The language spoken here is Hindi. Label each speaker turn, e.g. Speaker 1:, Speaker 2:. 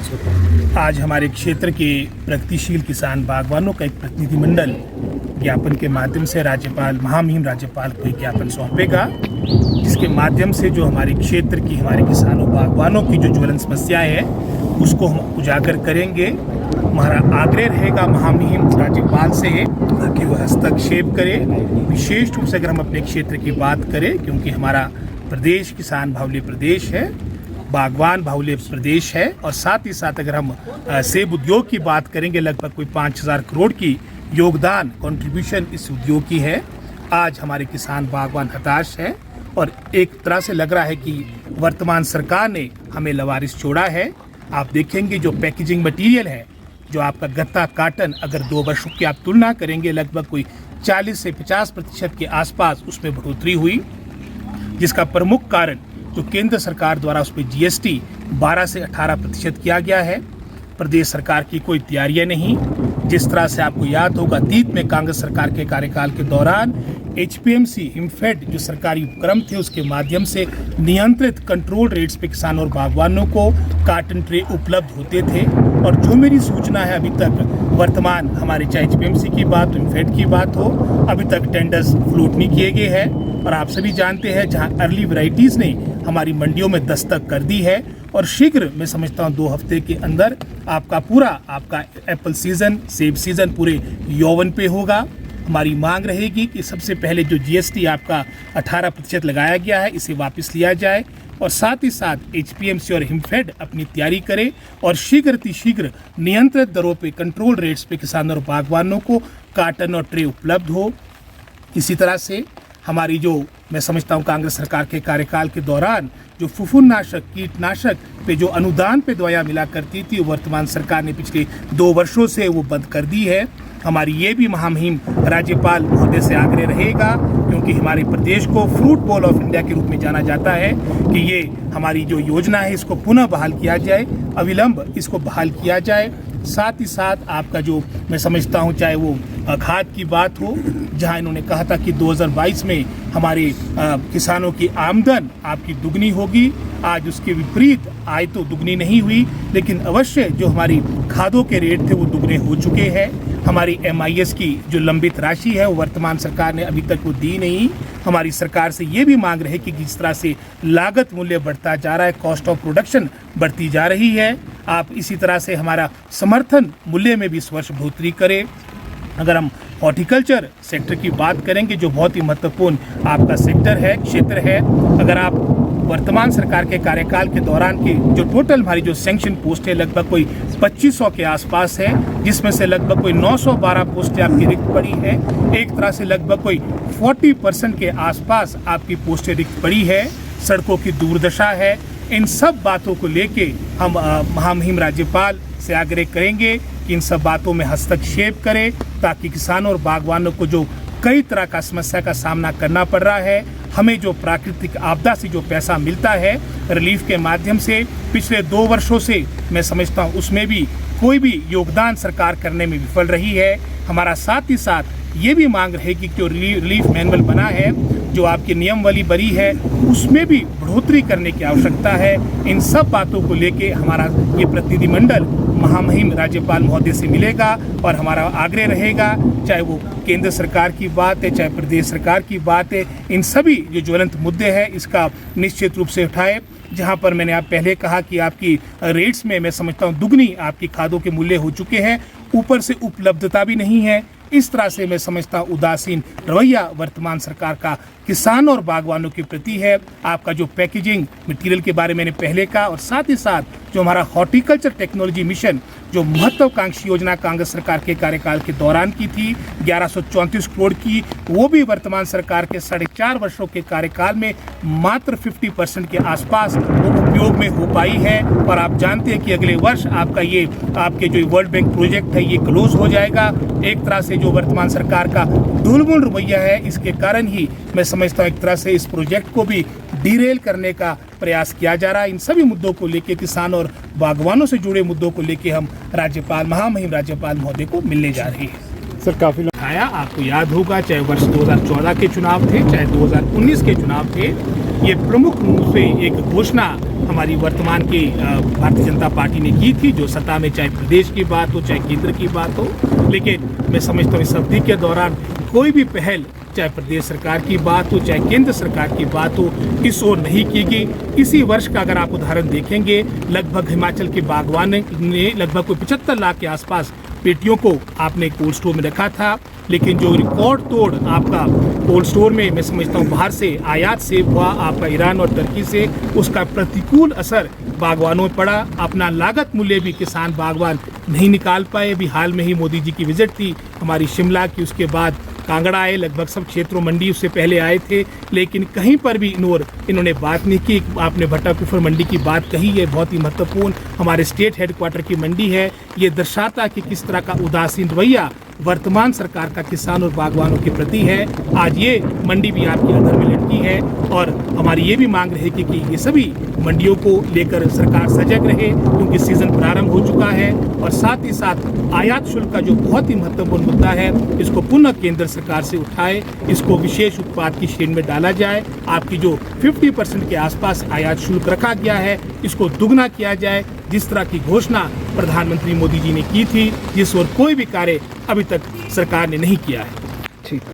Speaker 1: आज हमारे क्षेत्र के प्रगतिशील किसान बागवानों का एक प्रतिनिधिमंडल ज्ञापन के माध्यम से राज्यपाल महामहिम राज्यपाल को एक ज्ञापन सौंपेगा, जिसके माध्यम से जो हमारे क्षेत्र की हमारे किसानों बागवानों की जो ज्वलन समस्याएं है उसको हम उजागर करेंगे। हमारा आग्रह रहेगा महामहिम राज्यपाल से कि वह हस्तक्षेप करे। विशेष रूप से अगर हम अपने क्षेत्र की बात करें, क्योंकि हमारा प्रदेश किसान बाहुल्य प्रदेश है, बागवान बाहुल्य प्रदेश है, और साथ ही साथ अगर हम सेब उद्योग की बात करेंगे, लगभग कोई 5,000 करोड़ की योगदान कंट्रीब्यूशन इस उद्योग की है। आज हमारे किसान बागवान हताश है और एक तरह से लग रहा है कि वर्तमान सरकार ने हमें लवारिस छोड़ा है। आप देखेंगे जो पैकेजिंग मटेरियल है, जो आपका गत्ता काटन, अगर 2 वर्षों की आप तुलना करेंगे लगभग कोई 40 से 50% के आसपास उसमें बढ़ोतरी हुई, जिसका प्रमुख कारण जो केंद्र सरकार द्वारा उस पर जीएसटी 12 से 18% किया गया है। प्रदेश सरकार की कोई तैयारियां नहीं। जिस तरह से आपको याद होगा, अतीत में कांग्रेस सरकार के कार्यकाल के दौरान एचपीएमसी हिमफेड जो सरकारी उपक्रम थे उसके माध्यम से नियंत्रित कंट्रोल रेट्स पे किसानों और बागवानों को कार्टन ट्रे उपलब्ध होते थे। और जो मेरी सूचना है, अभी तक वर्तमान हमारे चाहे एचपीएमसी की बात हो, हिमफेड की बात हो, अभी तक टेंडर्स फ्लोट नहीं किए गए हैं। और आप सभी जानते हैं जहां अर्ली वैरायटीज़ ने हमारी मंडियों में दस्तक कर दी है, और शीघ्र मैं समझता हूं 2 हफ्ते के अंदर आपका एप्पल सीज़न, सेब सीज़न पूरे यौवन पे होगा। हमारी मांग रहेगी कि सबसे पहले जो जीएसटी आपका 18% लगाया गया है इसे वापस लिया जाए, और साथ ही साथ एचपीएमसी और हिमफेड अपनी तैयारी करे और शीघ्र नियंत्रित दरों पे, कंट्रोल रेट्स पे किसानों और बागवानों को कार्टन और ट्रे उपलब्ध हो। इसी तरह से हमारी जो मैं समझता हूँ कांग्रेस सरकार के कार्यकाल के दौरान जो फफूंदनाशक, कीटनाशक पे जो अनुदान पे दवाइयाँ मिला करती थी, वर्तमान सरकार ने पिछले 2 वर्षों से वो बंद कर दी है। हमारी ये भी महामहिम राज्यपाल महोदय से आग्रह रहेगा, क्योंकि हमारे प्रदेश को फ्रूट बॉल ऑफ इंडिया के रूप में जाना जाता है, कि ये हमारी जो योजना है इसको पुनः बहाल किया जाए, अविलंब इसको बहाल किया जाए। साथ ही साथ आपका जो मैं समझता हूँ चाहे वो खाद की बात हो, जहाँ इन्होंने कहा था कि 2022 में हमारे किसानों की आमदन आपकी दुगनी होगी। आज उसके विपरीत आय तो दुगनी नहीं हुई, लेकिन अवश्य जो हमारी खादों के रेट थे वो दुगने हो चुके हैं। हमारी एमआईएस की जो लंबित राशि है वो वर्तमान सरकार ने अभी तक वो दी नहीं। हमारी सरकार से ये भी मांग रहे कि जिस तरह से लागत मूल्य बढ़ता जा रहा है, कॉस्ट ऑफ प्रोडक्शन बढ़ती जा रही है, आप इसी तरह से हमारा समर्थन मूल्य में भी इस वर्ष बढ़ोतरी करें। अगर हम हॉर्टिकल्चर सेक्टर की बात करेंगे, जो बहुत ही महत्वपूर्ण आपका सेक्टर है, क्षेत्र है, अगर आप वर्तमान सरकार के कार्यकाल के दौरान की जो टोटल हमारी जो सैंक्शन पोस्ट है लगभग कोई 2500 के आसपास है, जिसमें से लगभग कोई 912 पोस्टें आपकी रिक्त पड़ी है। एक तरह से लगभग कोई 40% के आसपास आपकी पोस्टें रिक्त पड़ी है। सड़कों की दुर्दशा है। इन सब बातों को लेके हम महामहिम राज्यपाल से आग्रह करेंगे कि इन सब बातों में हस्तक्षेप करें, ताकि किसानों और बागवानों को जो कई तरह का समस्या का सामना करना पड़ रहा है, हमें जो प्राकृतिक आपदा से जो पैसा मिलता है रिलीफ के माध्यम से, पिछले 2 वर्षों से मैं समझता हूँ उसमें भी कोई भी योगदान सरकार करने में विफल रही है। हमारा साथ ही साथ ये भी मांग रहेगी कि जो रिलीफ मैनुअल बना है, जो आपकी नियमावली बनी है, उसमें भी बढ़ोतरी करने की आवश्यकता है। इन सब बातों को लेके हमारा ये प्रतिनिधिमंडल महामहिम राज्यपाल महोदय से मिलेगा, और हमारा आग्रह रहेगा, चाहे वो केंद्र सरकार की बात है, चाहे प्रदेश सरकार की बात है, इन सभी जो ज्वलंत मुद्दे हैं इसका निश्चित रूप से उठाए। जहां पर मैंने आप पहले कहा कि आपकी रेट्स में मैं समझता हूं दुगनी आपकी खादों के मूल्य हो चुके हैं, ऊपर से उपलब्धता भी नहीं है। इस तरह से मैं समझता हूँ उदासीन रवैया वर्तमान सरकार का किसान और बागवानों के प्रति है। आपका जो पैकेजिंग मटेरियल के बारे में मैंने पहले कहा, और साथ ही साथ जो हमारा हॉर्टिकल्चर टेक्नोलॉजी मिशन जो महत्वाकांक्षी योजना कांग्रेस सरकार के कार्यकाल के दौरान की थी 1134 करोड़ की, वो भी वर्तमान सरकार के 4.5 वर्षों के कार्यकाल में मात्र 50% के आसपास वो उपयोग में हो पाई है। और आप जानते हैं कि अगले वर्ष आपका ये आपके जो वर्ल्ड बैंक प्रोजेक्ट है ये क्लोज हो जाएगा। एक तरह से जो वर्तमान सरकार का ढुलमुल रवैया है, इसके कारण ही मैं समझता हूँ एक तरह से इस प्रोजेक्ट को भी डीरेल करने का प्रयास किया जा रहा है। इन सभी मुद्दों को लेके, किसान और बागवानों से जुड़े मुद्दों को लेके हम राज्यपाल महामहिम राज्यपाल महोदय को मिलने जा रहे हैं।
Speaker 2: सर काफी
Speaker 1: आया, आपको याद होगा चाहे वर्ष 2014 के चुनाव थे, चाहे 2019 के चुनाव थे, ये प्रमुख रूप से एक घोषणा हमारी वर्तमान की भारतीय जनता पार्टी ने की थी, जो सत्ता में चाहे प्रदेश की बात हो चाहे केंद्र की बात हो। लेकिन मैं समझता हूँ इस अवधि के दौरान कोई भी पहल, चाहे प्रदेश सरकार की बात हो चाहे केंद्र सरकार की बात हो, इस ओर नहीं की गई। इसी वर्ष का अगर आप उदाहरण देखेंगे, लगभग हिमाचल के बागवान ने लगभग कोई 75 लाख के आसपास पेटियों को आपने कोल्ड स्टोर में रखा था। लेकिन जो रिकॉर्ड तोड़ आपका कोल्ड स्टोर में मैं समझता हूँ बाहर से आयात से हुआ, आपका ईरान और तुर्की से, उसका प्रतिकूल असर बागवानों में पड़ा। अपना लागत मूल्य भी किसान बागवान नहीं निकाल पाए। अभी हाल में ही मोदी जी की विजिट थी हमारी शिमला की, उसके बाद कांगड़ा आए, लगभग सब क्षेत्रों मंडी उससे पहले आए थे, लेकिन कहीं पर भी इन्होंने बात नहीं की। आपने भट्टाकुफर मंडी की बात कही है, बहुत ही महत्वपूर्ण हमारे स्टेट हेडक्वार्टर की मंडी है। ये दर्शाता कि किस तरह का उदासीन रवैया वर्तमान सरकार का किसान और बागवानों के प्रति है। आज ये मंडी भी आपकी अधर में लटकी है और हमारी ये भी मांग रहेगी कि ये सभी मंडियों को लेकर सरकार सजग रहे, क्योंकि सीजन प्रारंभ हो चुका है। और साथ ही साथ आयात शुल्क का जो बहुत ही महत्वपूर्ण मुद्दा है, इसको पुनः केंद्र सरकार से उठाए, इसको विशेष उत्पाद की श्रेणी में डाला जाए। आपकी जो 50% के आसपास आयात शुल्क रखा गया है, इसको दुगना किया जाए, जिस तरह की घोषणा प्रधानमंत्री मोदी जी ने की थी, जिस और कोई भी कार्य अभी तक सरकार ने नहीं किया है।
Speaker 2: ठीक।